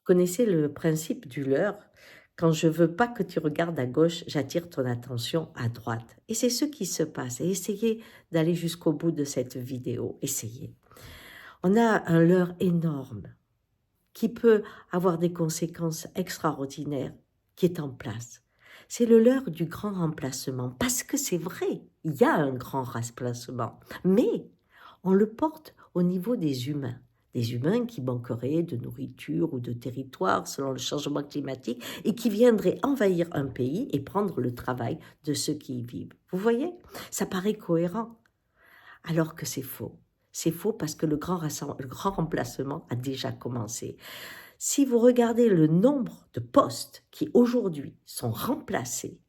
Connaissez le principe du leurre? Quand je veux pas que tu regardes à gauche, j'attire ton attention à droite. Et c'est ce qui se passe. Et essayez d'aller jusqu'au bout de cette vidéo. Essayez. On a un leurre énorme qui peut avoir des conséquences extraordinaires qui est en place. C'est le leurre du grand remplacement. Parce que c'est vrai, il y a un grand remplacement. Mais on le porte au niveau des humains. Des humains qui manqueraient de nourriture ou de territoire selon le changement climatique et qui viendraient envahir un pays et prendre le travail de ceux qui y vivent. Vous voyez? Ça paraît cohérent, alors que c'est faux. C'est faux parce que le grand remplacement a déjà commencé. Si vous regardez le nombre de postes qui aujourd'hui sont remplacés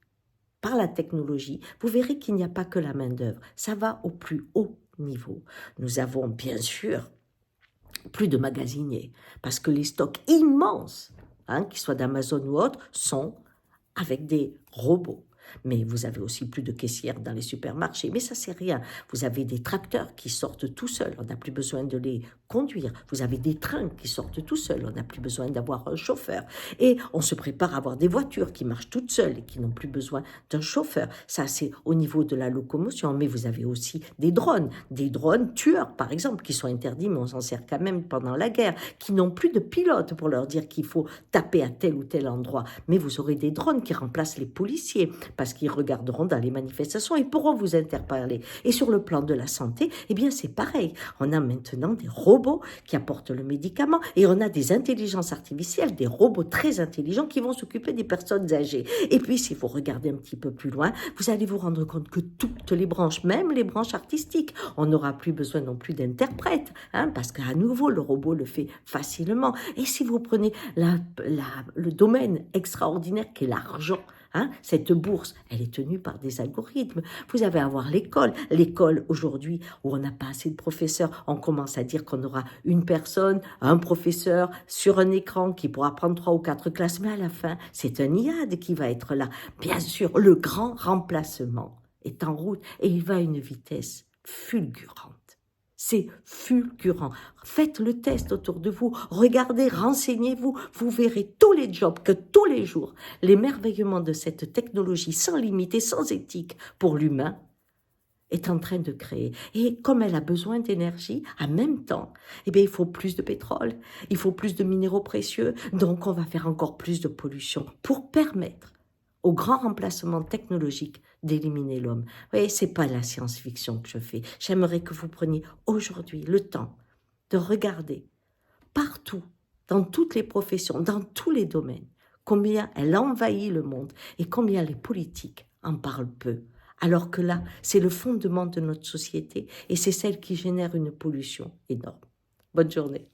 par la technologie, vous verrez qu'il n'y a pas que la main-d'œuvre. Ça va au plus haut niveau. Nous avons bien sûr plus de magasiniers parce que les stocks immenses, qu'ils soient d'Amazon ou autres, sont avec des robots. Mais vous avez aussi plus de caissières dans les supermarchés. Mais ça, c'est rien. Vous avez des tracteurs qui sortent tout seuls. On n'a plus besoin de les conduire. Vous avez des trains qui sortent tout seuls. On n'a plus besoin d'avoir un chauffeur. Et on se prépare à avoir des voitures qui marchent toutes seules et qui n'ont plus besoin d'un chauffeur. Ça, c'est au niveau de la locomotion. Mais vous avez aussi des drones tueurs, par exemple, qui sont interdits, mais on s'en sert quand même pendant la guerre, qui n'ont plus de pilote pour leur dire qu'il faut taper à tel ou tel endroit. Mais vous aurez des drones qui remplacent les policiers parce qu'ils regarderont dans les manifestations et pourront vous interpeller. Et sur le plan de la santé, eh bien c'est pareil. On a maintenant des robots qui apportent le médicament et on a des intelligences artificielles, des robots très intelligents qui vont s'occuper des personnes âgées. Et puis si vous regardez un petit peu plus loin, vous allez vous rendre compte que toutes les branches, même les branches artistiques, on n'aura plus besoin non plus d'interprètes, parce qu'à nouveau le robot le fait facilement. Et si vous prenez le domaine extraordinaire qu'est l'argent, cette bourse, elle est tenue par des algorithmes. Vous allez avoir l'école. L'école, aujourd'hui, où on n'a pas assez de professeurs, on commence à dire qu'on aura une personne, un professeur, sur un écran qui pourra prendre 3 ou 4 classes, mais à la fin, c'est un IAD qui va être là. Bien sûr, le grand remplacement est en route et il va à une vitesse fulgurante. C'est fulgurant. Faites le test autour de vous, regardez, renseignez-vous, vous verrez tous les jobs que tous les jours, l'émerveillement de cette technologie sans limite et sans éthique pour l'humain est en train de créer. Et comme elle a besoin d'énergie, en même temps, eh bien, il faut plus de pétrole, il faut plus de minéraux précieux, donc on va faire encore plus de pollution pour permettre au grand remplacement technologique d'éliminer l'homme. Vous voyez, c'est pas la science-fiction que je fais. J'aimerais que vous preniez aujourd'hui le temps de regarder partout, dans toutes les professions, dans tous les domaines, combien elle envahit le monde et combien les politiques en parlent peu. Alors que là, c'est le fondement de notre société et c'est celle qui génère une pollution énorme. Bonne journée.